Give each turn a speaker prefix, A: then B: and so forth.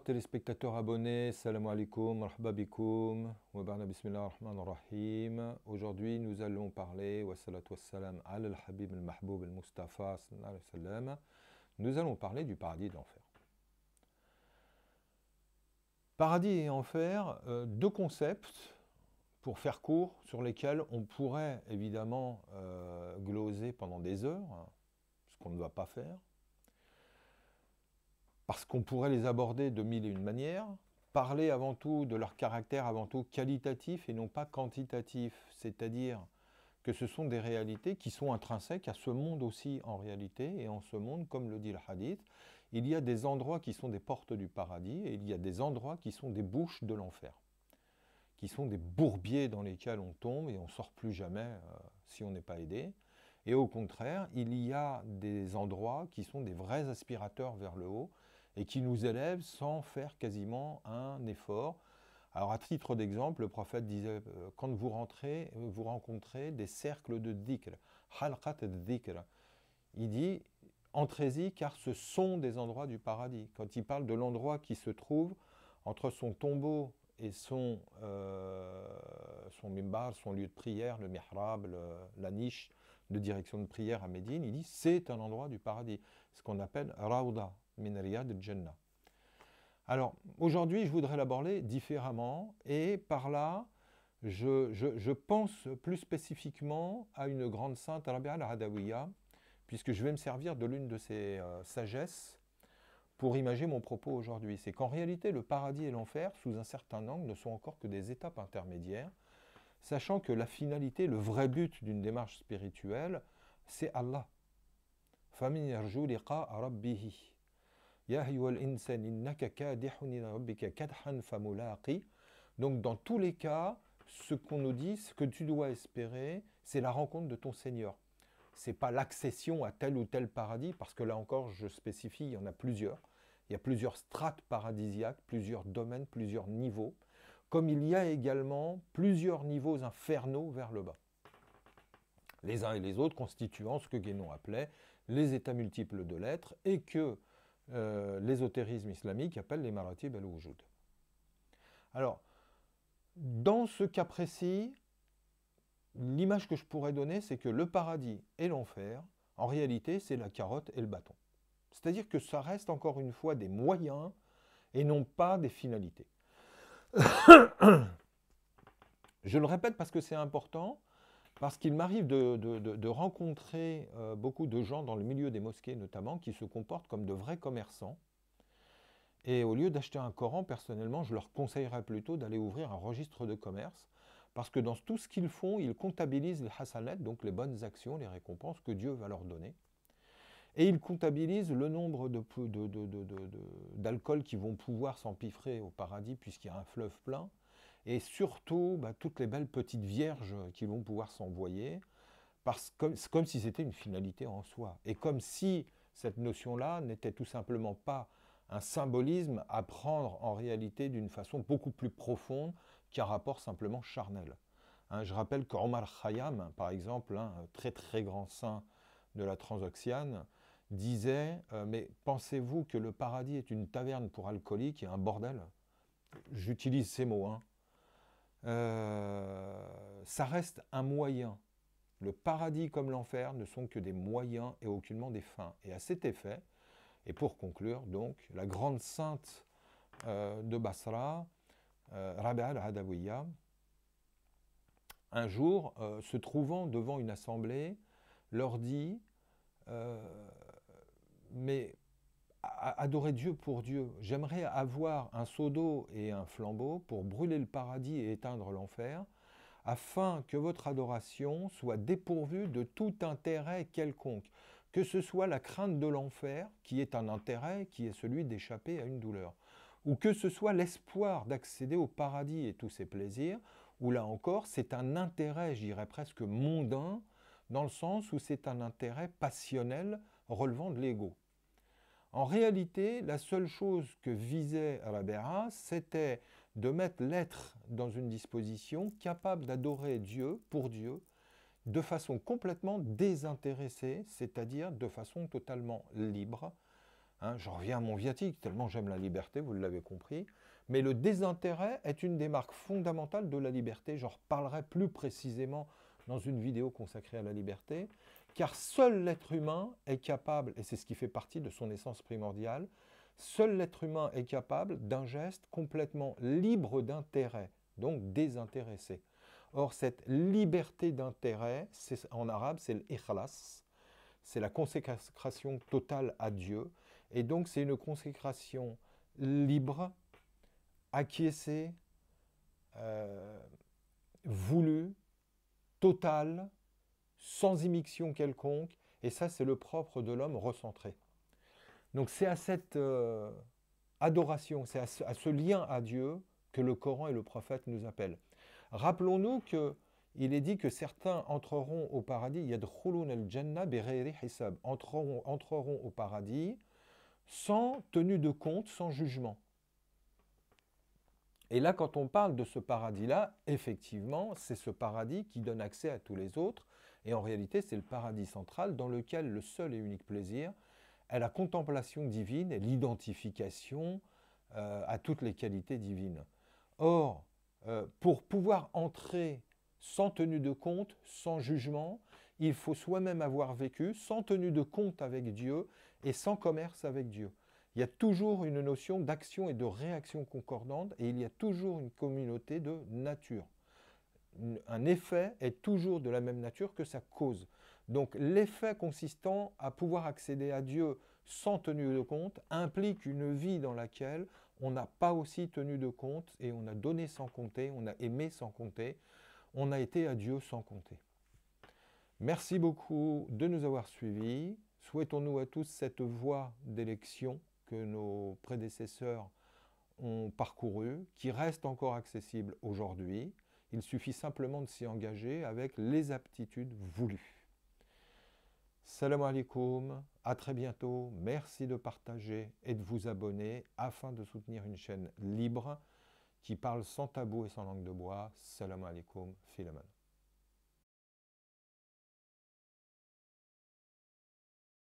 A: téléspectateurs abonnés, salam alaikum, marhaba bikoum, wa barna bismillah ar-Rahman ar-Rahim. Aujourd'hui, nous allons parler, wa salatu wa salam ala al-Habib al-Mahboub al-Mustafa, sallallahu alayhi wa sallam. Nous allons parler du paradis et de l'enfer. Paradis et enfer, deux concepts, pour faire court, sur lesquels on pourrait évidemment gloser pendant des heures, ce qu'on ne doit pas faire. Parce qu'on pourrait les aborder de mille et une manières, parler avant tout de leur caractère avant tout qualitatif et non pas quantitatif, c'est-à-dire que ce sont des réalités qui sont intrinsèques à ce monde aussi en réalité, et en ce monde, comme le dit le hadith, il y a des endroits qui sont des portes du paradis et il y a des endroits qui sont des bouches de l'enfer, qui sont des bourbiers dans lesquels on tombe et on ne sort plus jamais si on n'est pas aidé. Et au contraire, il y a des endroits qui sont des vrais aspirateurs vers le haut, et qui nous élève sans faire quasiment un effort. Alors à titre d'exemple, le prophète disait, quand vous rencontrez des cercles de dhikr, halqat dhikr, il dit, entrez-y car ce sont des endroits du paradis. Quand il parle de l'endroit qui se trouve entre son tombeau et son mimbar, son lieu de prière, le mihrab, la niche de direction de prière à Médine, il dit, c'est un endroit du paradis, ce qu'on appelle Rawda min riyad al-Jannah. Alors, aujourd'hui, je voudrais l'aborder différemment, et par là, je pense plus spécifiquement à une grande sainte, Rabia al-Adawiya, puisque je vais me servir de l'une de ses sagesses pour imager mon propos aujourd'hui. C'est qu'en réalité, le paradis et l'enfer, sous un certain angle, ne sont encore que des étapes intermédiaires, sachant que la finalité, le vrai but d'une démarche spirituelle, c'est Allah. فَمِنْ يَرْجُو لِقَاءَ رَبِّهِ donc dans tous les cas, ce qu'on nous dit, ce que tu dois espérer, c'est la rencontre de ton Seigneur. Ce n'est pas l'accession à tel ou tel paradis, parce que là encore, je spécifie, il y en a plusieurs. Il y a plusieurs strates paradisiaques, plusieurs domaines, plusieurs niveaux, comme il y a également plusieurs niveaux infernaux vers le bas. Les uns et les autres constituant ce que Guénon appelait les états multiples de l'être, et que l'ésotérisme islamique appelle les maratib al-wujud. Alors, dans ce cas précis, l'image que je pourrais donner, c'est que le paradis et l'enfer, en réalité, c'est la carotte et le bâton. C'est-à-dire que ça reste encore une fois des moyens et non pas des finalités. Je le répète parce que c'est important, parce qu'il m'arrive de rencontrer beaucoup de gens dans le milieu des mosquées notamment qui se comportent comme de vrais commerçants. Et au lieu d'acheter un Coran, personnellement, je leur conseillerais plutôt d'aller ouvrir un registre de commerce, parce que dans tout ce qu'ils font, ils comptabilisent les hasanat, donc les bonnes actions, les récompenses que Dieu va leur donner. Et ils comptabilisent le nombre d'alcool qu'ils vont pouvoir s'empiffrer au paradis, puisqu'il y a un fleuve plein. Et surtout, toutes les belles petites vierges qu'ils vont pouvoir s'envoyer, comme si c'était une finalité en soi. Et comme si cette notion-là n'était tout simplement pas un symbolisme à prendre en réalité d'une façon beaucoup plus profonde qu'un rapport simplement charnel. Je rappelle qu'Omar Khayyam, par exemple, un très très grand saint de la Transoxiane, disait mais pensez-vous que le paradis est une taverne pour alcooliques et un bordel? J'utilise ces mots, ça reste un moyen. Le paradis comme l'enfer ne sont que des moyens et aucunement des fins. Et à cet effet, et pour conclure, donc, la grande sainte de Basra, Rabia al-Adawiya, un jour, se trouvant devant une assemblée, leur dit mais adorez Dieu pour Dieu. J'aimerais avoir un seau d'eau et un flambeau pour brûler le paradis et éteindre l'enfer, afin que votre adoration soit dépourvue de tout intérêt quelconque, que ce soit la crainte de l'enfer, qui est un intérêt, qui est celui d'échapper à une douleur, ou que ce soit l'espoir d'accéder au paradis et tous ses plaisirs, où là encore, c'est un intérêt, je dirais presque mondain, dans le sens où c'est un intérêt passionnel relevant de l'ego. En réalité, la seule chose que visait Rabia, c'était de mettre l'être dans une disposition capable d'adorer Dieu pour Dieu, de façon complètement désintéressée, c'est-à-dire de façon totalement libre, Hein, je reviens à mon viatique, tellement j'aime la liberté, vous l'avez compris. Mais le désintérêt est une des marques fondamentales de la liberté. J'en reparlerai plus précisément dans une vidéo consacrée à la liberté, car seul l'être humain est capable, et c'est ce qui fait partie de son essence primordiale, seul l'être humain est capable d'un geste complètement libre d'intérêt, donc désintéressé. Or, cette liberté d'intérêt, en arabe, c'est l'ikhlas, c'est la consécration totale à Dieu, et donc c'est une consécration libre, acquiescée, voulue, totale, sans immixtion quelconque, et ça c'est le propre de l'homme recentré. Donc c'est à cette adoration, c'est à ce lien à Dieu que le Coran et le prophète nous appellent. Rappelons-nous qu'il est dit que certains entreront au paradis, yadkhulun al-jannah bighayri hisab, entreront au paradis sans tenue de compte, sans jugement. Et là, quand on parle de ce paradis-là, effectivement, c'est ce paradis qui donne accès à tous les autres. Et en réalité, c'est le paradis central dans lequel le seul et unique plaisir est la contemplation divine et l'identification à toutes les qualités divines. Or, pour pouvoir entrer sans tenue de compte, sans jugement, il faut soi-même avoir vécu sans tenue de compte avec Dieu et sans commerce avec Dieu. Il y a toujours une notion d'action et de réaction concordante et il y a toujours une communauté de nature. Un effet est toujours de la même nature que sa cause. Donc l'effet consistant à pouvoir accéder à Dieu sans tenue de compte implique une vie dans laquelle on n'a pas aussi tenu de compte et on a donné sans compter, on a aimé sans compter, on a été à Dieu sans compter. Merci beaucoup de nous avoir suivis. Souhaitons-nous à tous cette voie d'élection que nos prédécesseurs ont parcouru, qui reste encore accessible aujourd'hui. Il suffit simplement de s'y engager avec les aptitudes voulues. Salam alaikum, à très bientôt. Merci de partager et de vous abonner afin de soutenir une chaîne libre qui parle sans tabou et sans langue de bois. Salam alaikum, filaman.